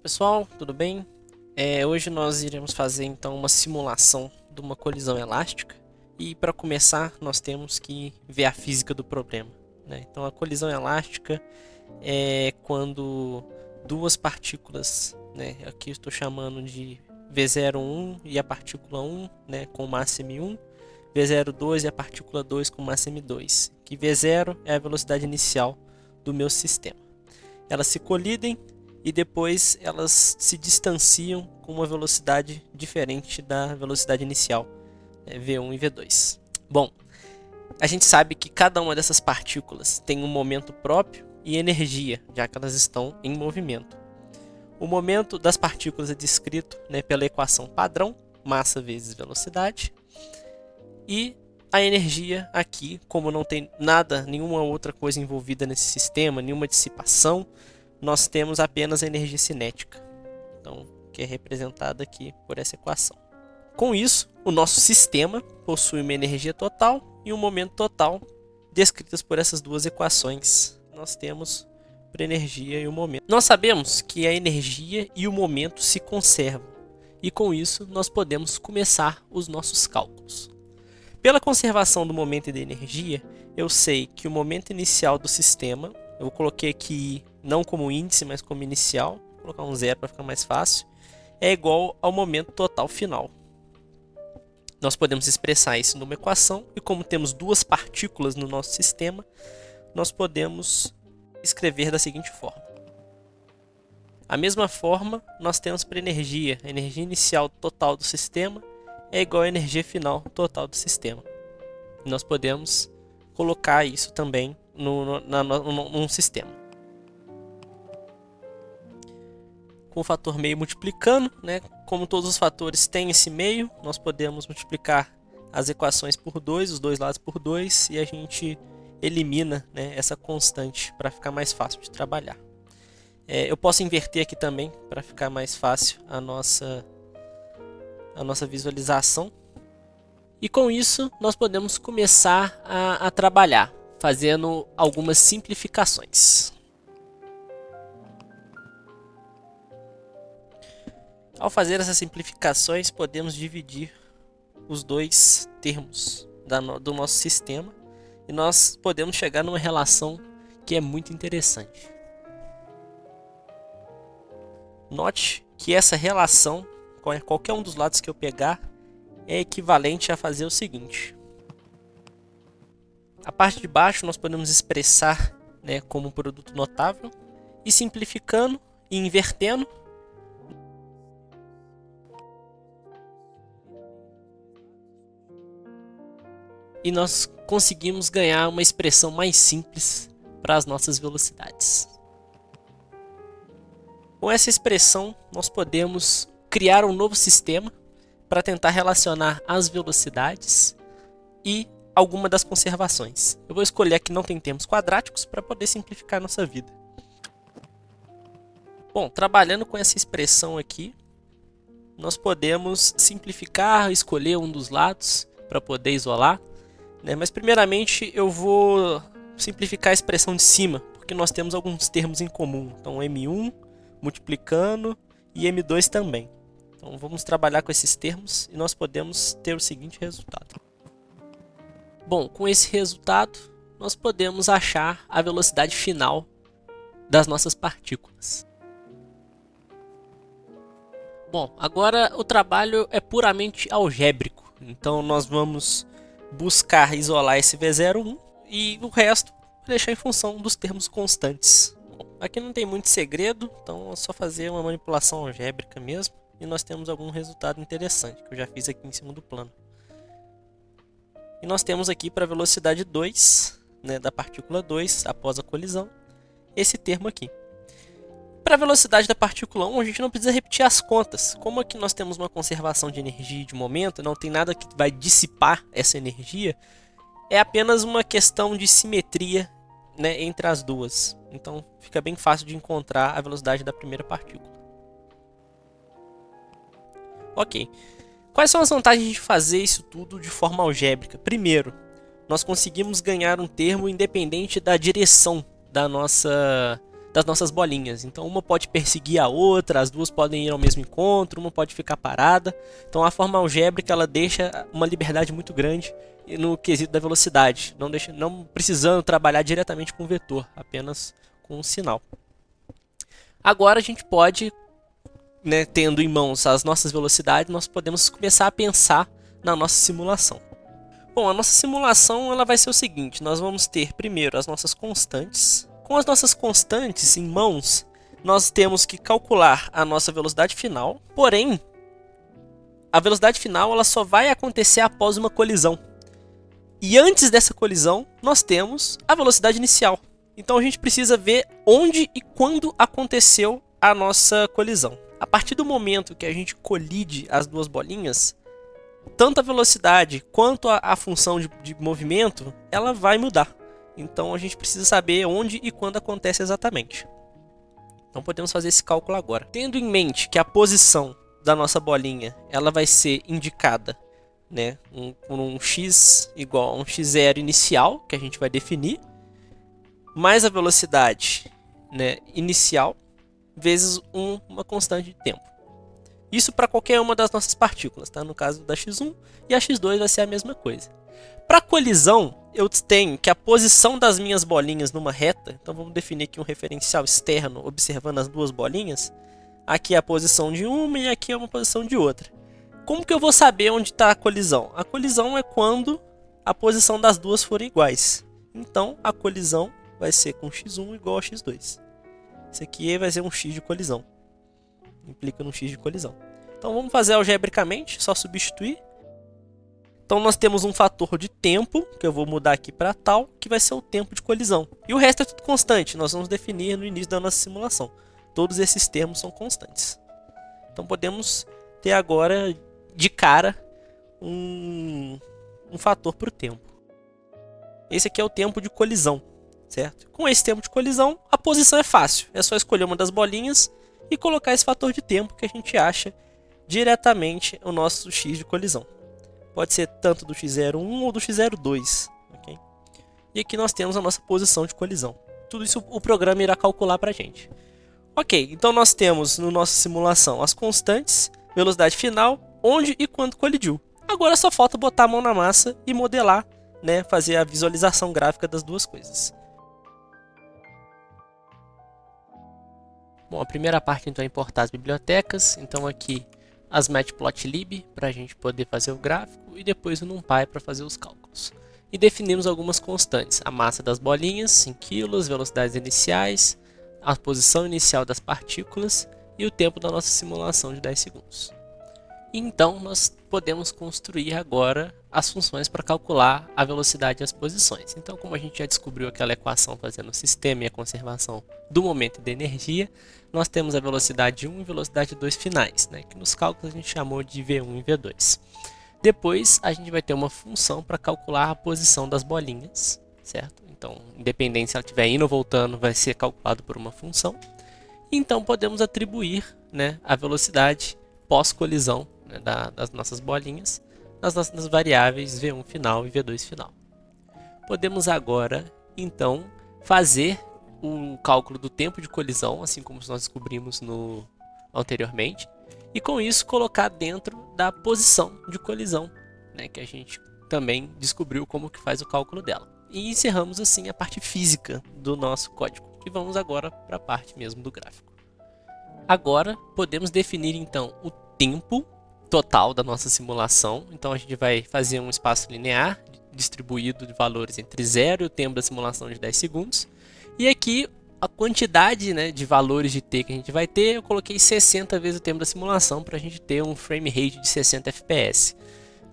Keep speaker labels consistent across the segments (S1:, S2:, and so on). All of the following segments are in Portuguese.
S1: Pessoal, tudo bem? Hoje nós iremos fazer então uma simulação de uma colisão elástica e para começar nós temos que ver a física do problema, né? Então a colisão elástica é quando duas partículas, né, aqui eu estou chamando de V01 e a partícula 1, né, com massa m1, V02 e a partícula 2 com massa m2, que V0 é a velocidade inicial do meu sistema. Elas se colidem e depois elas se distanciam com uma velocidade diferente da velocidade inicial, V1 e V2. Bom, a gente sabe que cada uma dessas partículas tem um momento próprio e energia, já que elas estão em movimento. O momento das partículas é descrito, né, pela equação padrão, massa vezes velocidade, e a energia aqui, como não tem nada, nenhuma outra coisa envolvida nesse sistema, nenhuma dissipação, nós temos apenas a energia cinética, então, que é representada aqui por essa equação. Com isso, o nosso sistema possui uma energia total e um momento total, descritas por essas duas equações. Nós temos para a energia e o momento. Nós sabemos que a energia e o momento se conservam, e com isso nós podemos começar os nossos cálculos. Pela conservação do momento e da energia, eu sei que o momento inicial do sistema, eu coloquei aqui não como índice, mas como inicial, vou colocar um zero para ficar mais fácil, é igual ao momento total final. Nós podemos expressar isso numa equação, e como temos duas partículas no nosso sistema, nós podemos escrever da seguinte forma. A mesma forma nós temos para a energia inicial total do sistema é igual à energia final total do sistema. Nós podemos colocar isso também num sistema. Com o fator meio multiplicando, né? Como todos os fatores têm esse meio, nós podemos multiplicar as equações por 2, os dois lados por 2, e a gente elimina, né, essa constante para ficar mais fácil de trabalhar. Eu posso inverter aqui também para ficar mais fácil a nossa visualização. E com isso nós podemos começar a trabalhar, fazendo algumas simplificações. Ao fazer essas simplificações, podemos dividir os dois termos do nosso sistema e nós podemos chegar numa relação que é muito interessante. Note que essa relação, qualquer um dos lados que eu pegar, é equivalente a fazer o seguinte. A parte de baixo nós podemos expressar, né, como um produto notável, e simplificando e invertendo, e nós conseguimos ganhar uma expressão mais simples para as nossas velocidades. Com essa expressão, nós podemos criar um novo sistema para tentar relacionar as velocidades e alguma das conservações. Eu vou escolher aqui não tem termos quadráticos para poder simplificar a nossa vida. Bom, trabalhando com essa expressão aqui, nós podemos simplificar, escolher um dos lados para poder isolar, né? Mas primeiramente eu vou simplificar a expressão de cima, porque nós temos alguns termos em comum. Então M1 multiplicando e M2 também. Então vamos trabalhar com esses termos e nós podemos ter o seguinte resultado. Bom, com esse resultado nós podemos achar a velocidade final das nossas partículas. Bom, agora o trabalho é puramente algébrico. Então nós vamos buscar isolar esse V01 e o resto deixar em função dos termos constantes. Bom, aqui não tem muito segredo, então é só fazer uma manipulação algébrica mesmo e nós temos algum resultado interessante que eu já fiz aqui em segundo plano. E nós temos aqui para a velocidade 2, né, da partícula 2 após a colisão, esse termo aqui. Para a velocidade da partícula 1, a gente não precisa repetir as contas. Como aqui nós temos uma conservação de energia e de momento, não tem nada que vai dissipar essa energia, é apenas uma questão de simetria, né, entre as duas. Então fica bem fácil de encontrar a velocidade da primeira partícula. Ok. Quais são as vantagens de fazer isso tudo de forma algébrica? Primeiro, nós conseguimos ganhar um termo independente da direção das nossas bolinhas. Então uma pode perseguir a outra, as duas podem ir ao mesmo encontro, uma pode ficar parada. Então a forma algébrica ela deixa uma liberdade muito grande no quesito da velocidade, não precisando trabalhar diretamente com o vetor, apenas com um sinal. Agora a gente pode, né, tendo em mãos as nossas velocidades, nós podemos começar a pensar na nossa simulação. Bom, a nossa simulação ela vai ser o seguinte: nós vamos ter primeiro as nossas constantes. Com as nossas constantes em mãos, nós temos que calcular a nossa velocidade final. Porém, a velocidade final ela só vai acontecer após uma colisão. E antes dessa colisão, nós temos a velocidade inicial. Então a gente precisa ver onde e quando aconteceu a nossa colisão. A partir do momento que a gente colide as duas bolinhas, tanto a velocidade quanto a função de movimento, ela vai mudar. Então a gente precisa saber onde e quando acontece exatamente. Então podemos fazer esse cálculo agora. Tendo em mente que a posição da nossa bolinha ela vai ser indicada, né, por um x igual a um x0 inicial, que a gente vai definir, mais a velocidade, né, inicial, vezes uma constante de tempo. Isso para qualquer uma das nossas partículas, tá? No caso da x1 e a x2 vai ser a mesma coisa. Para colisão, eu tenho que a posição das minhas bolinhas numa reta, então vamos definir aqui um referencial externo observando as duas bolinhas. Aqui é a posição de uma e aqui é uma posição de outra. Como que eu vou saber onde está a colisão? A colisão é quando a posição das duas forem iguais. Então a colisão vai ser com x1 igual a x2. Isso aqui vai ser um x de colisão. Implica no x de colisão. Então vamos fazer algebricamente, só substituir. Então nós temos um fator de tempo, que eu vou mudar aqui para tal, que vai ser o tempo de colisão. E o resto é tudo constante, nós vamos definir no início da nossa simulação. Todos esses termos são constantes. Então podemos ter agora, de cara, um fator para o tempo. Esse aqui é o tempo de colisão, certo? Com esse tempo de colisão, a posição é fácil. É só escolher uma das bolinhas e colocar esse fator de tempo que a gente acha diretamente o nosso x de colisão. Pode ser tanto do x01 ou do x02. Okay? E aqui nós temos a nossa posição de colisão. Tudo isso o programa irá calcular para a gente. Ok, então nós temos na nossa simulação as constantes, velocidade final, onde e quando colidiu. Agora só falta botar a mão na massa e modelar, né, fazer a visualização gráfica das duas coisas. Bom, a primeira parte então é importar as bibliotecas. Então aqui as matplotlib para a gente poder fazer o gráfico e depois o numpy para fazer os cálculos. E definimos algumas constantes: a massa das bolinhas em quilos, velocidades iniciais, a posição inicial das partículas e o tempo da nossa simulação de 10 segundos. E então nós podemos construir agora as funções para calcular a velocidade e as posições. Então, como a gente já descobriu aquela equação fazendo o sistema e a conservação do momento e da energia, nós temos a velocidade 1 e velocidade 2 finais, né, que nos cálculos a gente chamou de V1 e V2. Depois a gente vai ter uma função para calcular a posição das bolinhas, certo? Então, independente se ela estiver indo ou voltando, vai ser calculado por uma função. Então podemos atribuir, né, a velocidade pós-colisão, né, das nossas bolinhas nas nossas variáveis V1 final e V2 final. Podemos agora, então, fazer o cálculo do tempo de colisão, assim como nós descobrimos anteriormente, e com isso colocar dentro da posição de colisão, né, que a gente também descobriu como que faz o cálculo dela. E encerramos assim a parte física do nosso código. E vamos agora para a parte mesmo do gráfico. Agora podemos definir então o tempo total da nossa simulação. Então a gente vai fazer um espaço linear distribuído de valores entre 0 e o tempo da simulação de 10 segundos. E aqui a quantidade, né, de valores de t que a gente vai ter, eu coloquei 60 vezes o tempo da simulação para a gente ter um frame rate de 60 fps.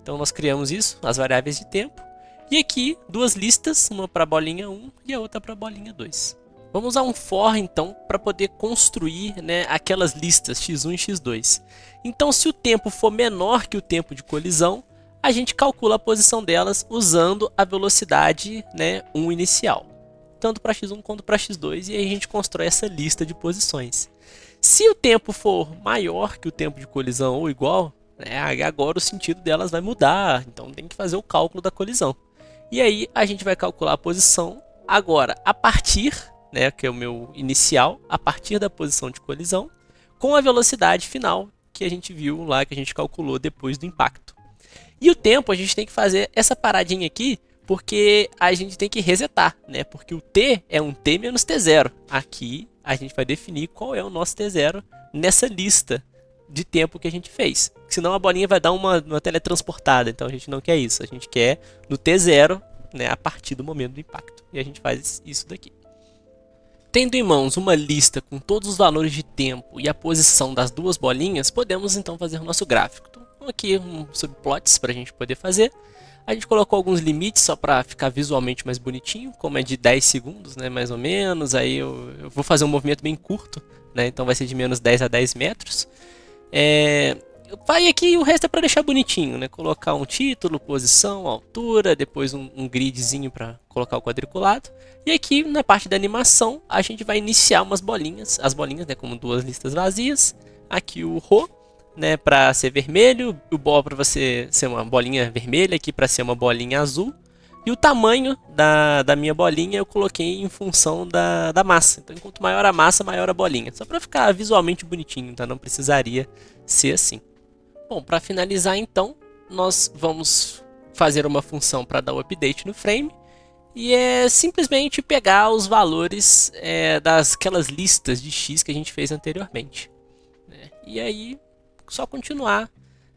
S1: Então nós criamos isso, as variáveis de tempo. E aqui duas listas, uma para a bolinha 1 e a outra para a bolinha 2. Vamos usar um for então para poder construir, né, aquelas listas x1 e x2. Então se o tempo for menor que o tempo de colisão, a gente calcula a posição delas usando a velocidade, né, 1 inicial. Tanto para x1 quanto para x2, e aí a gente constrói essa lista de posições. Se o tempo for maior que o tempo de colisão ou igual, né, agora o sentido delas vai mudar, então tem que fazer o cálculo da colisão. E aí a gente vai calcular a posição agora a partir, né, que é o meu inicial, a partir da posição de colisão, com a velocidade final que a gente viu lá, que a gente calculou depois do impacto. E o tempo a gente tem que fazer essa paradinha aqui, porque a gente tem que resetar, né? Porque o T é um T menos T0. Aqui a gente vai definir qual é o nosso T0 nessa lista de tempo que a gente fez. Senão a bolinha vai dar uma teletransportada, então a gente não quer isso. A gente quer no T0, né, a partir do momento do impacto. E a gente faz isso daqui. Tendo em mãos uma lista com todos os valores de tempo e a posição das duas bolinhas, podemos então fazer o nosso gráfico. Então, aqui um subplots para a gente poder fazer. A gente colocou alguns limites só para ficar visualmente mais bonitinho, como é de 10 segundos, né, mais ou menos. Aí eu vou fazer um movimento bem curto, né, então vai ser de menos 10 a 10 metros. Vai aqui, o resto é para deixar bonitinho, né? Colocar um título, posição, altura, depois um gridzinho para colocar o quadriculado. E aqui na parte da animação a gente vai iniciar umas bolinhas, as bolinhas, né, como duas listas vazias. Aqui o Rho, né, para ser vermelho, o Ball para você ser uma bolinha vermelha, aqui para ser uma bolinha azul. E o tamanho da minha bolinha eu coloquei em função da massa. Então, enquanto maior a massa, maior a bolinha. Só para ficar visualmente bonitinho, tá? Não precisaria ser assim. Bom, para finalizar então, nós vamos fazer uma função para dar o update no frame. E é simplesmente pegar os valores daquelas listas de X que a gente fez anteriormente, né? E aí, só continuar,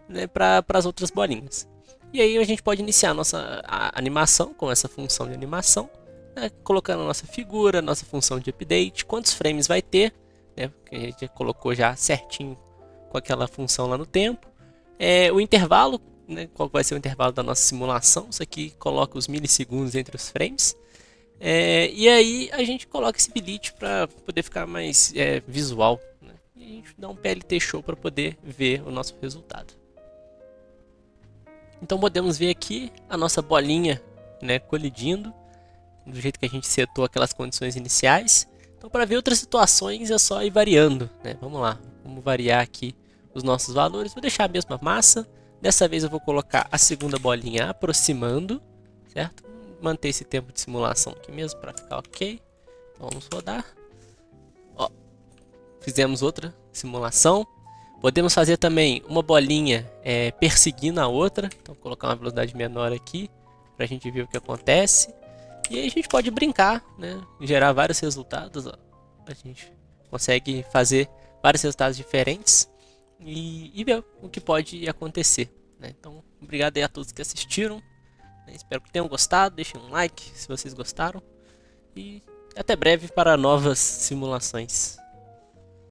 S1: né, para as outras bolinhas. E aí a gente pode iniciar a nossa animação com essa função de animação, né, colocando a nossa figura, nossa função de update, quantos frames vai ter, né, que a gente colocou já certinho com aquela função lá no tempo. O intervalo, né, qual vai ser o intervalo da nossa simulação, isso aqui coloca os milissegundos entre os frames. E aí a gente coloca esse bilhete para poder ficar mais visual, né, e a gente dá um PLT show para poder ver o nosso resultado. Então podemos ver aqui a nossa bolinha, né, colidindo, do jeito que a gente setou aquelas condições iniciais. Então para ver outras situações é só ir variando, né? Vamos lá, vamos variar aqui os nossos valores. Vou deixar a mesma massa. Dessa vez eu vou colocar a segunda bolinha aproximando, certo? Manter esse tempo de simulação aqui mesmo para ficar ok. Então vamos rodar. Ó, fizemos outra simulação. Podemos fazer também uma bolinha perseguindo a outra. Então vou colocar uma velocidade menor aqui para a gente ver o que acontece. E aí a gente pode brincar, né? Gerar vários resultados. Ó. A gente consegue fazer vários resultados diferentes e ver o que pode acontecer, né? Então, obrigado aí a todos que assistiram, né? Espero que tenham gostado. Deixem um like se vocês gostaram. E até breve para novas simulações.